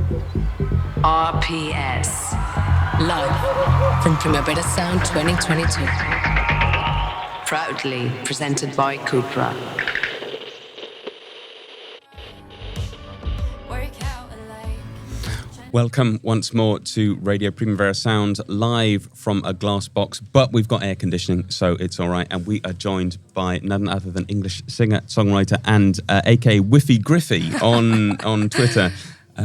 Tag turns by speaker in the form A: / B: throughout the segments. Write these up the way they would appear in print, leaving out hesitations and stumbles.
A: RPS. Live from Primavera Sound 2022. Proudly presented by Cupra.
B: Welcome once more to Radio Primavera Sound, live from a glass box, but we've got air conditioning, so it's all right. And we are joined by none other than English singer, songwriter, and aka Faith Griffiths on Twitter.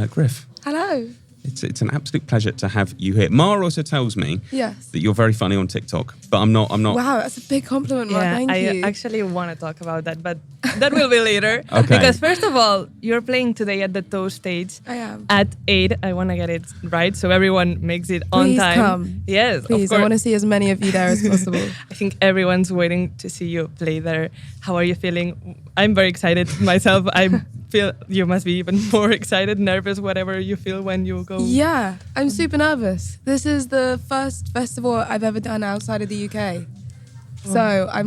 B: Griff.
C: Hello.
B: It's an absolute pleasure to have you here. Mara also tells me
C: yes.
B: that you're very funny on TikTok, but I'm not.
C: Wow, that's a big compliment, Mara. Thank you.
D: I actually want to talk about that, but that will be later.
B: Okay.
D: Because first of all, you're playing today at the Toast stage.
C: I am.
D: At 8. I want to get it right so everyone makes it on time.
C: Please come.
D: Yes,
C: please.
D: Of course.
C: I want to see as many of you there as possible.
D: I think everyone's waiting to see you play there. How are you feeling? I'm very excited myself. I feel you must be even more excited, nervous, whatever you feel when you go.
C: Yeah, I'm super nervous. This is the first festival I've ever done outside of the UK. So I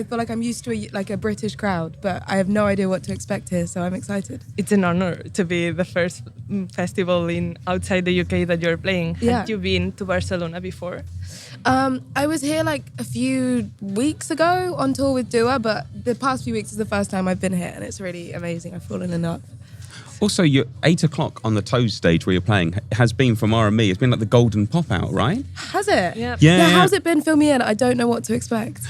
C: feel like I'm used to a British crowd, but I have no idea what to expect here, so I'm excited.
D: It's an honor to be the first festival outside the UK that you're playing.
C: Yeah.
D: Had you been to Barcelona before?
C: I was here like a few weeks ago on tour with Dua, but the past few weeks is the first time I've been here, and it's really amazing. I've fallen in love.
B: Also, you're 8 o'clock on the Toes stage where you're playing has been, for Mara and me, it's been like the golden pop out, right?
C: Has it?
D: Yep.
B: Yeah.
C: How's it been? Fill me in. I don't know what to expect.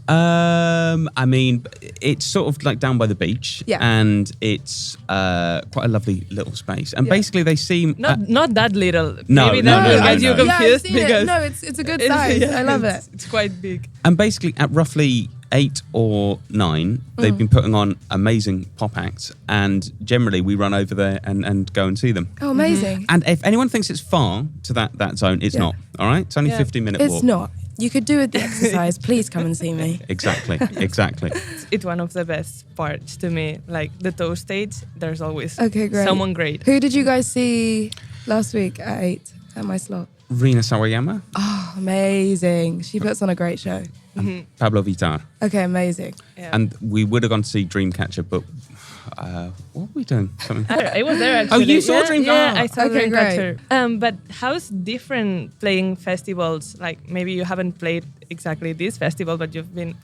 B: I mean, it's sort of like down by the beach,
C: yeah.
B: and it's quite a lovely little space. And basically, they seem
D: not that little.
B: No,
D: Maybe
B: no,
D: that
B: no,
D: will
B: no,
D: get you
B: no.
D: confused
C: Yeah,
D: because
C: no, it's a good size. I love it.
D: It's quite big.
B: And basically, at roughly 8 or 9, they've been putting on amazing pop acts, and generally we run over there and go and see them.
C: Oh, amazing!
B: And if anyone thinks it's far to that zone, it's not. All right, it's only a 15-minute walk.
C: It's not. You could do it the exercise. Please come and see me.
B: Exactly.
D: It's one of the best parts to me. Like the Toast stage, there's always
C: great.
D: someone great.
C: Who did you guys see last week at 8 at my slot?
B: Rina Sawayama.
C: Oh, amazing. She puts on a great show.
B: And Pablo Vittar.
C: Okay, amazing.
D: Yeah.
B: And we would have gone to see Dreamcatcher, but what were we doing? Something.
D: I was there actually.
B: Oh, you saw Dreamcatcher?
D: Yeah, I saw
C: Okay,
D: Dreamcatcher. But how's different playing festivals? Like maybe you haven't played exactly this festival, but you've been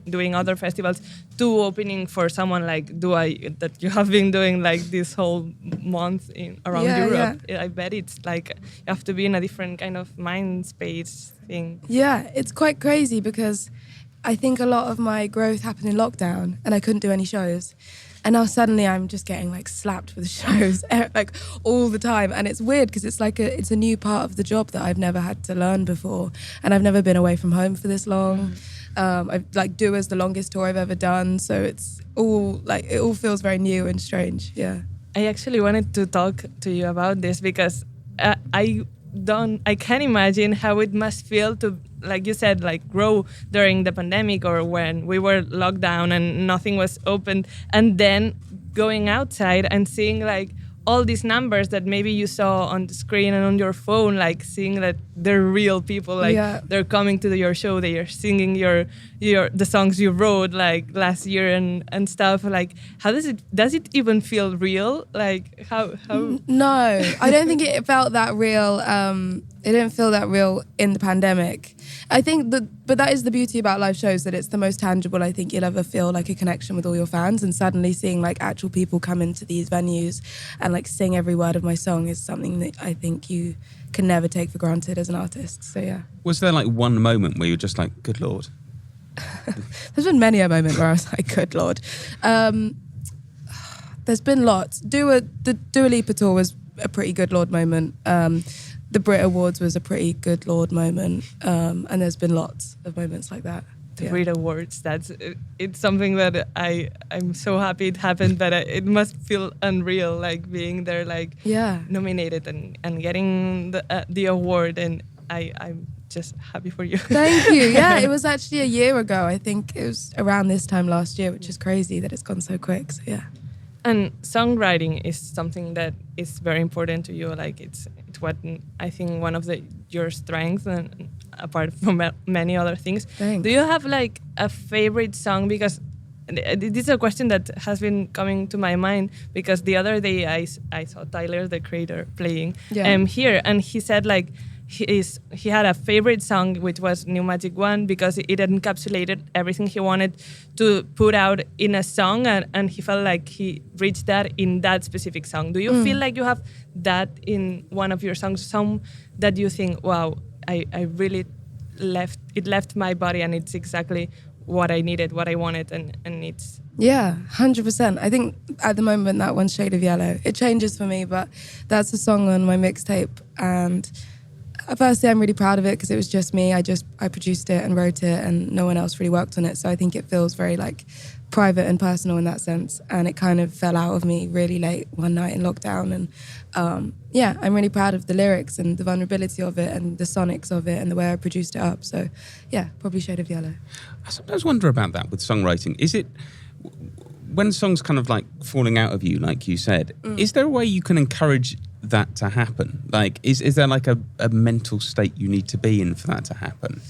D: doing other festivals. To opening for someone like Dua that you have been doing like this whole month around Europe. Yeah. I bet it's like you have to be in a different kind of mind space thing.
C: Yeah, it's quite crazy because I think a lot of my growth happened in lockdown and I couldn't do any shows. And now suddenly I'm just getting like slapped with shows like all the time. And it's weird because it's like it's a new part of the job that I've never had to learn before. And I've never been away from home for this long. I've like Dua's the longest tour I've ever done. So it's all like, it all feels very new and strange. Yeah.
D: I actually wanted to talk to you about this because I can't imagine how it must feel to, like you said, like grow during the pandemic or when we were locked down and nothing was open, and then going outside and seeing like all these numbers that maybe you saw on the screen and on your phone, like seeing that they're real people, like they're coming to your show, they are singing the songs you wrote like last year and stuff. Like how does it even feel real? Like how?
C: No, I don't think it felt that real. It didn't feel that real in the pandemic. I think but that is the beauty about live shows, that it's the most tangible I think you'll ever feel, like a connection with all your fans, and suddenly seeing like actual people come into these venues and like sing every word of my song is something that I think you can never take for granted as an artist. So yeah.
B: Was there like one moment where you were just like, good Lord?
C: There's been many a moment where I was like, good Lord. There's been lots. The Dua Lipa tour was a pretty good Lord moment. The Brit Awards was a pretty good Lord moment. And there's been lots of moments like that.
D: The Brit Awards, it's something that I'm so happy it happened, but it must feel unreal, like being there, like nominated and getting the award, and I'm just happy for you.
C: Thank you. Yeah, it was actually a year ago. I think it was around this time last year, which is crazy that it's gone so quick. So yeah.
D: And songwriting is something that is very important to you. Like it's what I think one of your strengths, and apart from many other things.
C: Thanks.
D: Do you have like a favorite song? Because this is a question that has been coming to my mind because the other day I saw Tyler, the creator, playing here, and he said like he had a favorite song which was New Magic One because it encapsulated everything he wanted to put out in a song, and he felt like he reached that in that specific song. Do you feel like you have that in one of your songs, some that you think, wow, I really left my body and it's exactly what I needed, what I wanted, and it's...
C: Yeah, 100%. I think at the moment that one's Shade of Yellow. It changes for me, but that's a song on my mixtape, and firstly, I'm really proud of it because it was just me. I produced it and wrote it, and no one else really worked on it. So I think it feels very like private and personal in that sense. And it kind of fell out of me really late one night in lockdown. And I'm really proud of the lyrics and the vulnerability of it and the sonics of it and the way I produced it up. So yeah, probably Shade of Yellow.
B: I sometimes wonder about that with songwriting. Is it when songs kind of like falling out of you, like you said, is there a way you can encourage that to happen? Like, is there like a mental state you need to be in for that to happen?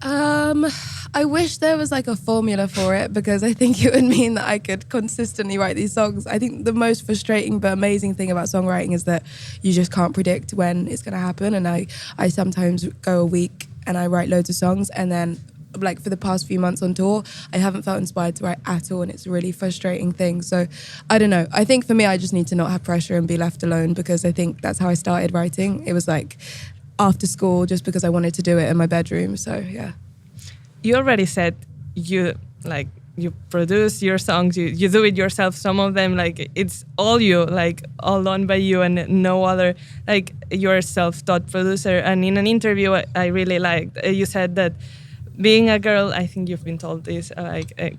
C: I wish there was like a formula for it because I think it would mean that I could consistently write these songs. I think the most frustrating but amazing thing about songwriting is that you just can't predict when it's going to happen. And I sometimes go a week and I write loads of songs, and then like for the past few months on tour, I haven't felt inspired to write at all, and it's a really frustrating thing. So I don't know. I think for me, I just need to not have pressure and be left alone because I think that's how I started writing. It was like after school just because I wanted to do it in my bedroom. So yeah.
D: You already said you produce your songs, you do it yourself. Some of them, like, it's all you, like, all done by you and no other. Like, you're a self-taught producer. And in an interview I really liked, you said that being a girl, I think you've been told this,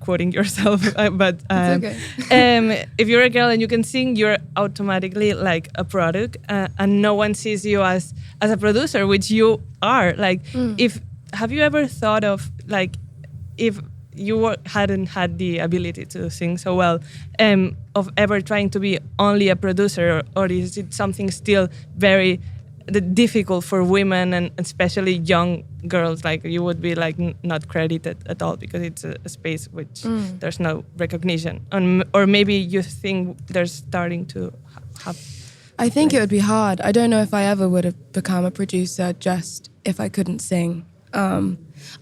D: quoting yourself, but if you're a girl and you can sing, you're automatically like a product, and no one sees you as a producer, which you are. Like, have you ever thought of, like, if you hadn't had the ability to sing so well, of ever trying to be only a producer, or is it something still very difficult for women and especially young girls? Like, you would be like not credited at all because it's a space which there's no recognition, or maybe you think they're starting to have.
C: I think it would be hard. I don't know if I ever would have become a producer just if I couldn't sing.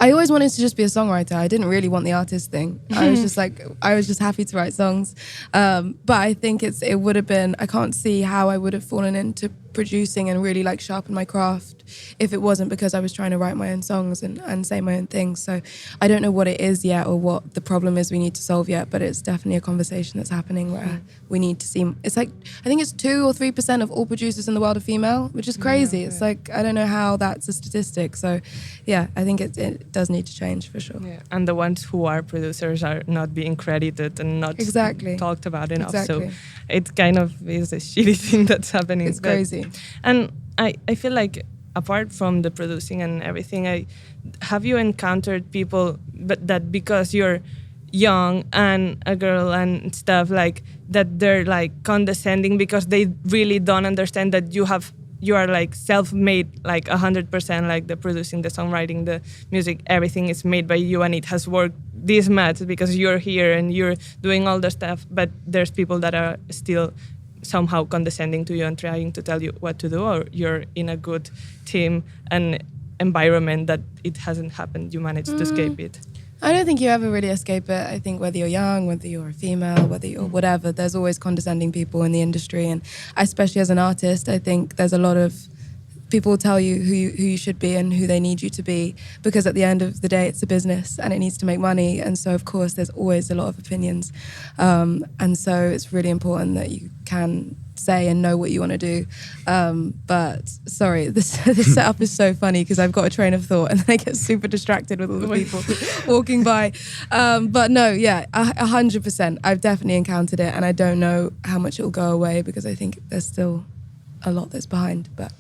C: I always wanted to just be a songwriter. I didn't really want the artist thing. I was just happy to write songs. But I think it would have been, I can't see how I would have fallen into producing and really like sharpen my craft if it wasn't because I was trying to write my own songs and say my own things. So I don't know what it is yet or what the problem is we need to solve yet, but it's definitely a conversation that's happening where we need to see, it's like, I think it's 2 or 3% of all producers in the world are female, which is crazy. It's like, I don't know how that's a statistic. So yeah, I think it does need to change for sure. Yeah.
D: And the ones who are producers are not being credited and not talked about enough. So it kind of is a shitty thing that's happening.
C: It's crazy.
D: And I feel like apart from the producing and everything, have you encountered people that because you're young and a girl and stuff, like that they're like condescending because they really don't understand that you are like self-made, like 100%, like the producing, the songwriting, the music, everything is made by you and it has worked this much because you're here and you're doing all the stuff, but there's people that are still somehow condescending to you and trying to tell you what to do, or you're in a good team and environment that it hasn't happened, you managed to escape it?
C: I don't think you ever really escape it. I think whether you're young, whether you're a female, whether you're whatever, there's always condescending people in the industry. And especially as an artist, I think there's a lot of people tell you who you should be and who they need you to be, because at the end of the day, it's a business and it needs to make money. And so, of course, there's always a lot of opinions. And so it's really important that you can say and know what you want to do. But sorry, this setup is so funny because I've got a train of thought and then I get super distracted with all the people walking by. But no, yeah, 100%. I've definitely encountered it, and I don't know how much it'll go away because I think there's still a lot that's behind. But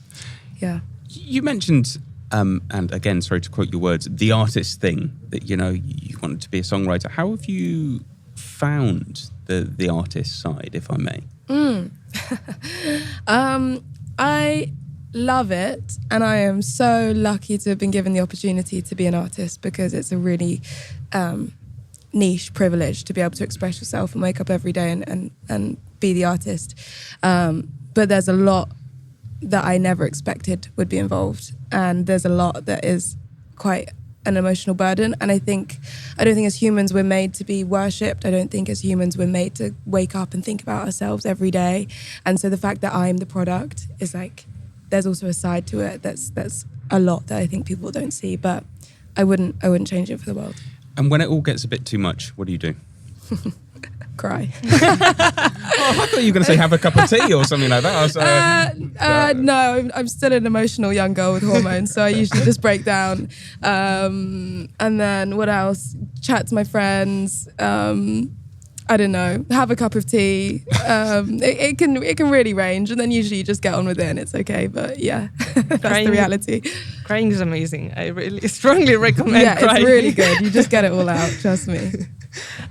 C: yeah.
B: You mentioned, and again, sorry to quote your words, the artist thing, that, you know, you wanted to be a songwriter. How have you found the artist side, if I may?
C: I love it, and I am so lucky to have been given the opportunity to be an artist because it's a really niche privilege to be able to express yourself and wake up every day and be the artist. But there's a lot that I never expected would be involved. And there's a lot that is quite an emotional burden. And I don't think as humans we're made to be worshipped. I don't think as humans we're made to wake up and think about ourselves every day. And so the fact that I'm the product is like, there's also a side to it that's a lot that I think people don't see, but I wouldn't change it for the world.
B: And when it all gets a bit too much, what do you do?
C: Cry.
B: I thought you were going to say have a cup of tea or something like that.
C: No, I'm still an emotional young girl with hormones, so I usually just break down. And then what else? Chat to my friends. I don't know. Have a cup of tea. It can really range, and then usually you just get on with it, and it's okay. But yeah, that's the reality.
D: Crying is amazing. I really strongly recommend crying.
C: It's really good. You just get it all out. Trust me.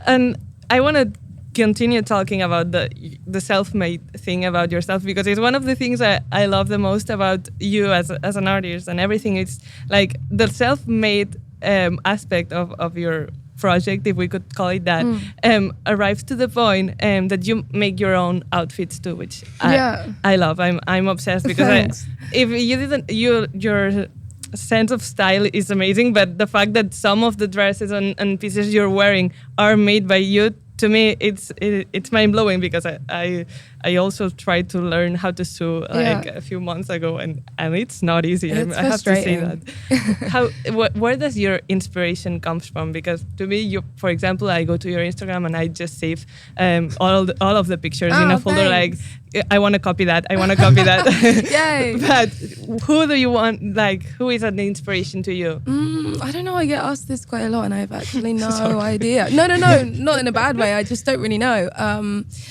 D: And I want to continue talking about the self-made thing about yourself, because it's one of the things I love the most about you as an artist and everything. It's like the self-made aspect of your project, if we could call it that, arrives to the point that you make your own outfits too, which I love. I'm obsessed because if you didn't, your sense of style is amazing, but the fact that some of the dresses and pieces you're wearing are made by you, to me, it's mind blowing, because I also tried to learn how to sew a few months ago, and it's not easy. I have to say that. Where does your inspiration comes from? Because to me, for example, I go to your Instagram and I just save all of the pictures in a folder.
C: Thanks.
D: Like, I want to copy that. I want to copy that.
C: Yay!
D: But who do you want? Like, who is an inspiration to you?
C: I don't know. I get asked this quite a lot, and I have actually no idea. No, not in a bad way. I just don't really know.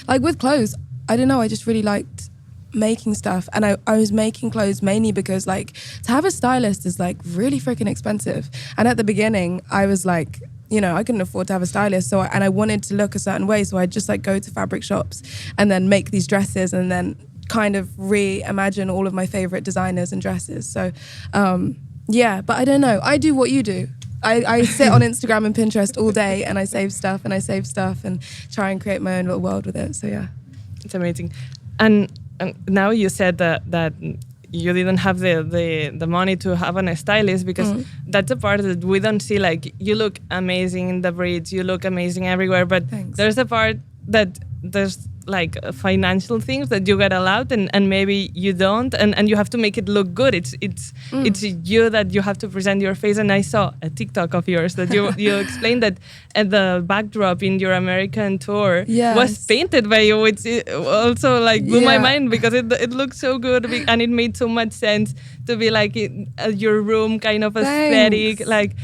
C: Like with clothes, I don't know. I just really liked making stuff, and I was making clothes mainly because like to have a stylist is like really freaking expensive. And at the beginning, I was like, I couldn't afford to have a stylist, and I wanted to look a certain way, so I'd just like go to fabric shops and then make these dresses and then kind of reimagine all of my favorite designers and dresses. So but I don't know. I do what you do. I sit on Instagram and Pinterest all day, and I save stuff and try and create my own little world with it. So yeah,
D: it's amazing. And now you said that you didn't have the money to have a stylist, because that's a part that we don't see. Like, you look amazing in the breeds, you look amazing everywhere, but there's a part that there's like financial things that you get allowed and maybe you don't, and you have to make it look good. It's you that you have to present your face. And I saw a TikTok of yours that you explained that the backdrop in your American tour was painted by you, which also like blew my mind, because it looked so good and it made so much sense to be like your room kind of aesthetic. Like,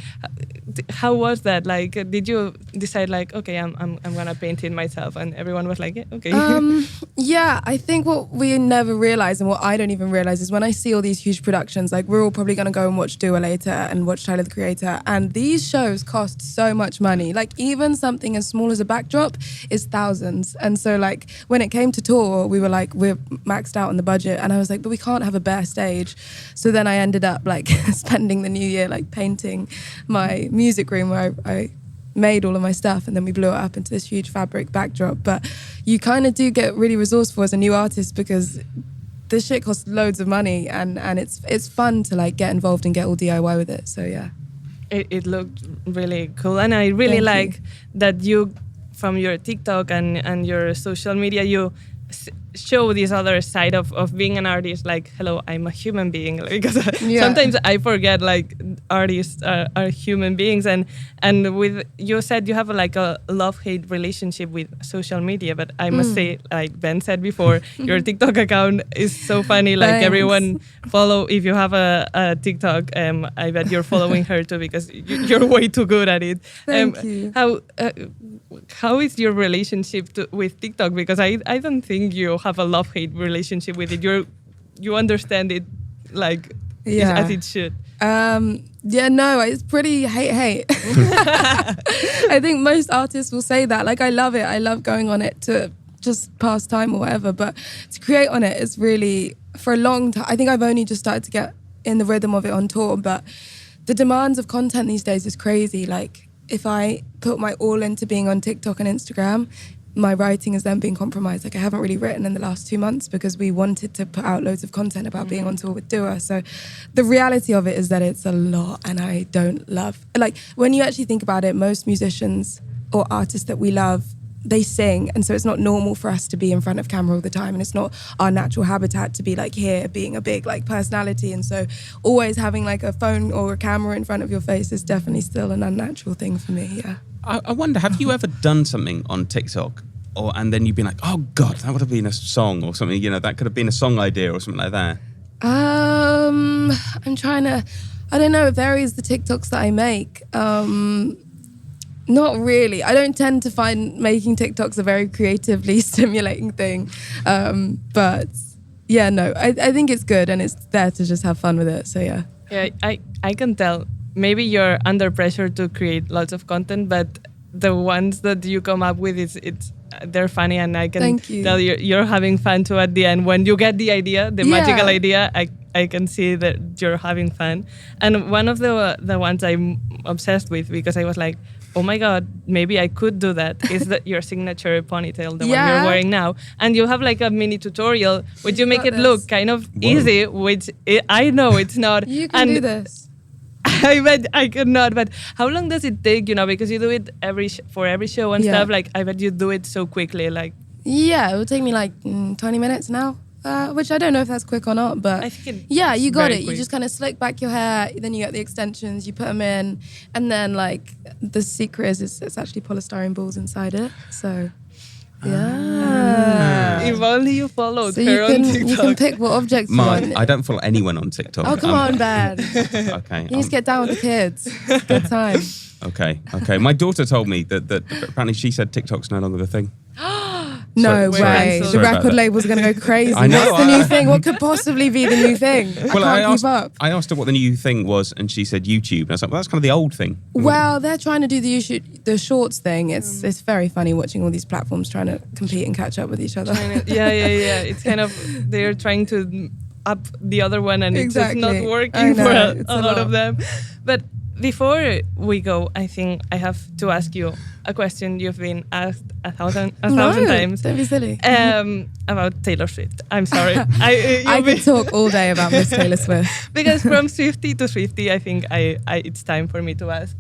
D: how was that? Like, did you decide like, okay, I'm gonna paint it myself, and everyone was like, yeah, okay.
C: I think what we never realize, and what I don't even realize, is when I see all these huge productions, like we're all probably gonna go and watch Dua later and watch Tyler the Creator, and these shows cost so much money. Like, even something as small as a backdrop is thousands. And so like when it came to tour, we were like, we're maxed out on the budget, and I was like, but we can't have a bare stage. So then I ended up like spending the new year like painting my music room where I made all of my stuff, and then we blew it up into this huge fabric backdrop. But you kind of do get really resourceful as a new artist, because this shit costs loads of money, and it's fun to like get involved and get all DIY with it. So yeah,
D: it looked really cool, and I really like that you, from your TikTok and your social media, you show this other side of being an artist. Like, hello, I'm a human being, because sometimes I forget like artists are human beings, and with you said you have like a love-hate relationship with social media, but I must say, like Ben said before, your TikTok account is so funny. Like, everyone follow, if you have a TikTok, I bet you're following her too, because you're way too good at it.
C: Thank you.
D: How is your relationship with TikTok? Because I don't think you have a love-hate relationship with it. You understand it like as it should.
C: No, it's pretty hate. I think most artists will say that. Like, I love it. I love going on it to just pass time or whatever. But to create on it is really, for a long time, I think I've only just started to get in the rhythm of it on tour. But the demands of content these days is crazy. Like, if I put my all into being on TikTok and Instagram, my writing is then being compromised. Like I haven't really written in the last 2 months because we wanted to put out loads of content about being on tour with Dua. So the reality of it is that it's a lot and I don't love, like when you actually think about it, most musicians or artists that we love, they sing, and so it's not normal for us to be in front of camera all the time, and it's not our natural habitat to be like here being a big like personality, and so always having like a phone or a camera in front of your face is definitely still an unnatural thing for me. Yeah.
B: I wonder, have you ever done something on TikTok and then you've been like, oh God, that would have been a song or something, you know, that could have been a song idea or something like that?
C: I'm trying to, I don't know, it varies the TikToks that I make. Not really. I don't tend to find making TikToks a very creatively stimulating thing. But yeah, no, I think it's good and it's there to just have fun with it. So yeah.
D: Yeah, I can tell. Maybe you're under pressure to create lots of content, but the ones that you come up with, they're funny, and I can tell you're having fun too at the end. When you get the idea, the magical idea, I can see that you're having fun. And one of the ones I'm obsessed with, because I was like, oh my God, maybe I could do that, is that your signature ponytail, the one you're wearing now. And you have like a mini tutorial, which you make it look kind of easy, which I know it's not.
C: You can do this.
D: I bet I could not, but how long does it take, you know, because you do it for every show and stuff, like I bet you do it so quickly, like. Yeah,
C: it would take me like 20 minutes now. Which I don't know if that's quick or not, but
D: I think
C: you got it.
D: Quick.
C: You just kind of slick back your hair, then you get the extensions, you put them in, and then like the secret is it's actually polystyrene balls inside it. So
D: if only you followed
C: so
D: her on TikTok.
C: You can pick what objects you want.
B: I don't follow anyone on TikTok.
C: Oh, come on, Ben.
B: Okay.
C: You need to get down with the kids. Good time.
B: Okay. My daughter told me that apparently she said TikTok's no longer the thing.
C: No way. The record labels are going to go crazy.
B: I know.
C: What's the new thing? What could possibly be the new thing?
B: I asked her what the new thing was, and she said YouTube. And I was like, well, that's kind of the old thing.
C: Well, they're trying to do the shorts thing. It's very funny watching all these platforms trying to compete and catch up with each other.
D: Yeah. It's kind of, they're trying to up the other one, and it's just not working for a lot of them. But before we go, I think I have to ask you a question you've been asked a thousand times.
C: Don't be silly.
D: About Taylor Swift. I'm sorry.
C: I could talk all day about Miss Taylor Swift.
D: Because from Swiftie to Swiftie, I think it's time for me to ask.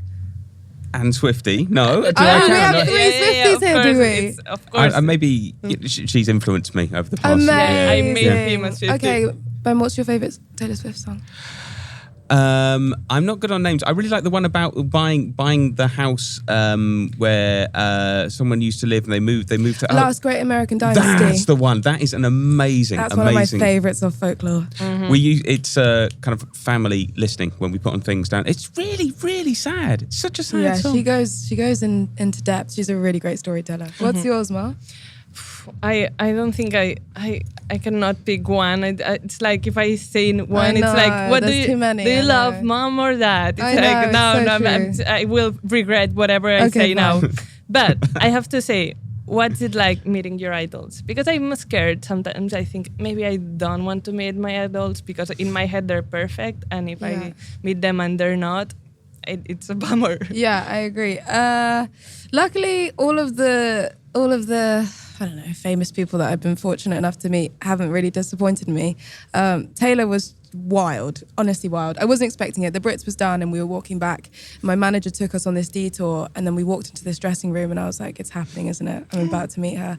B: And Swiftie? No.
C: We have 3 Swifties here, do we?
D: Of course.
B: Maybe she's influenced me over the past.
C: I
D: made him a Swiftie.
C: Okay, Ben, what's your favourite Taylor Swift song?
B: I'm not good on names. I really like the one about buying the house where someone used to live and they moved to
C: Last Great American Dynasty.
B: That's the one. That is an amazing.
C: That's one of my favourites of folklore.
B: Mm-hmm. It's kind of family listening when we put on things down. It's really, really sad. It's such a sad song.
C: Yeah, she goes into depth. She's a really great storyteller. What's yours, Ma?
D: I don't think I cannot pick one. It's like if I say one, it's like, what do you love, mom or dad? It's I will regret whatever I say now. But I have to say, what's it like meeting your idols? Because I'm scared sometimes. I think maybe I don't want to meet my idols because in my head they're perfect, and if I meet them and they're not, it's a bummer.
C: Yeah, I agree. Luckily, all of the I don't know, famous people that I've been fortunate enough to meet haven't really disappointed me. Taylor was wild, honestly wild. I wasn't expecting it. The Brits was done and we were walking back. My manager took us on this detour and then we walked into this dressing room and I was like, it's happening, isn't it? I'm about to meet her.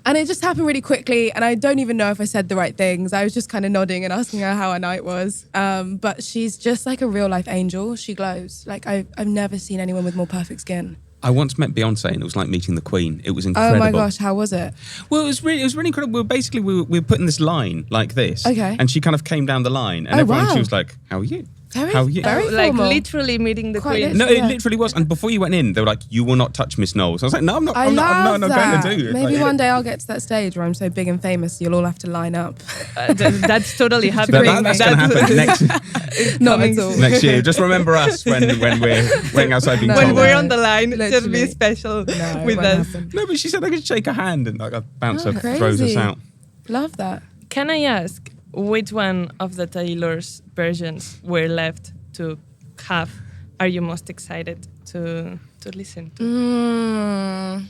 C: And it just happened really quickly and I don't even know if I said the right things. I was just kind of nodding and asking her how her night was. But she's just like a real life angel. She glows. Like I've never seen anyone with more perfect skin.
B: I once met Beyonce and it was like meeting the Queen. It was incredible.
C: Oh my gosh, how was it?
B: Well, it was really incredible. We were putting this line like this.
C: Okay.
B: And she kind of came down the line and she was like, how are you? How are you?
C: Very
D: like
C: formal.
D: literally meeting the Queen.
B: No, it literally was. And before you went in, they were like, you will not touch Miss Knowles. I was like, no, I'm not. I'm not going to do it.
C: Maybe one day I'll get to that stage where I'm so big and famous, you'll all have to line up.
D: That's totally happening.
B: That's going to happen next year. Just remember us when we're waiting outside being told.
D: When we're on the line, just be special with us.
B: No, but she said I could shake her hand and like a bouncer throws us out.
C: Love that.
D: Can I ask which one of the Taylor's versions were left to have are you most excited to listen to?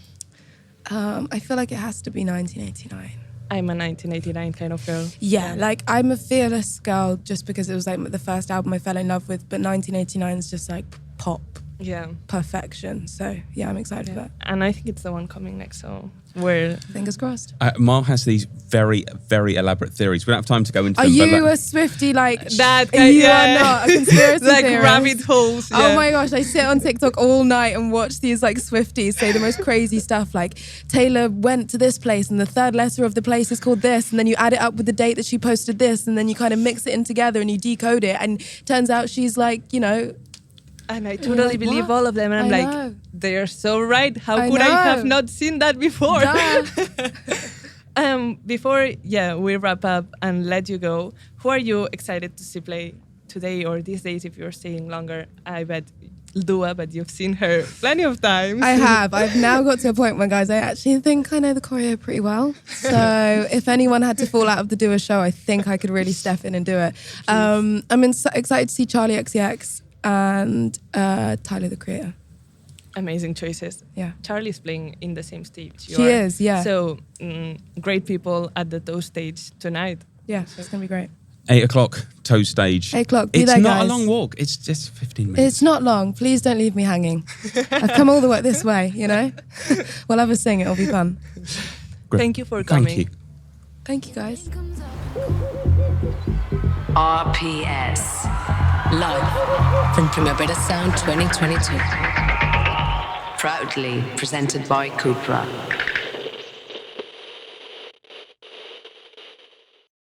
C: I feel like it has to be 1989.
D: I'm a 1989 kind of girl.
C: Yeah, like I'm a Fearless girl just because it was like the first album I fell in love with, but 1989 is just like pop
D: Yeah.
C: perfection. So yeah, I'm excited for
D: Yeah.
C: that.
D: And I think it's the one coming next, so we're...
C: Fingers crossed.
B: Mar has these very, very elaborate theories. We don't have time to go into
C: Are
B: them.
C: you
B: but
C: a Swiftie like
D: That
C: you
D: yeah.
C: are not a conspiracy
D: like
C: theorist?
D: rabbit holes.
C: Oh
D: yeah.
C: my gosh, I sit on TikTok all night and watch these like Swifties say the most crazy stuff like Taylor went to this place and the third letter of the place is called this, and then you add it up with the date that she posted this, and then you kind of mix it in together and you decode it, and turns out she's like, you know,
D: And I totally
C: like,
D: believe
C: what?
D: all of them. And I'm
C: I
D: like,
C: know.
D: they're so right. How
C: I
D: could I
C: know.
D: have not seen that before?
C: Duh.
D: Before we wrap up and let you go, who are you excited to see play today or these days if you're staying longer? I bet Dua, but you've seen her plenty of times.
C: I have. I've now got to a point where, guys, I actually think I know the choreo pretty well. So if anyone had to fall out of the Dua show, I think I could really step in and do it. I'm excited to see Charlie XCX and Tyler, the Creator.
D: Amazing choices.
C: Yeah.
D: Charlie's playing in the same stage.
C: She is, yeah.
D: So great people at the Toe stage tonight.
C: Yeah, it's going to be great.
B: 8 o'clock, Toe stage.
C: 8 o'clock, be
B: It's
C: there,
B: not
C: guys.
B: a long walk. It's just 15 minutes.
C: It's not long. Please don't leave me hanging. I've come all the way this way, you know? We'll have a sing. It'll be fun.
B: Griff,
D: Thank you for coming.
B: Thank you.
C: Thank you, guys.
A: RPS. Live from Primavera Sound 2022. Proudly presented by Cupra.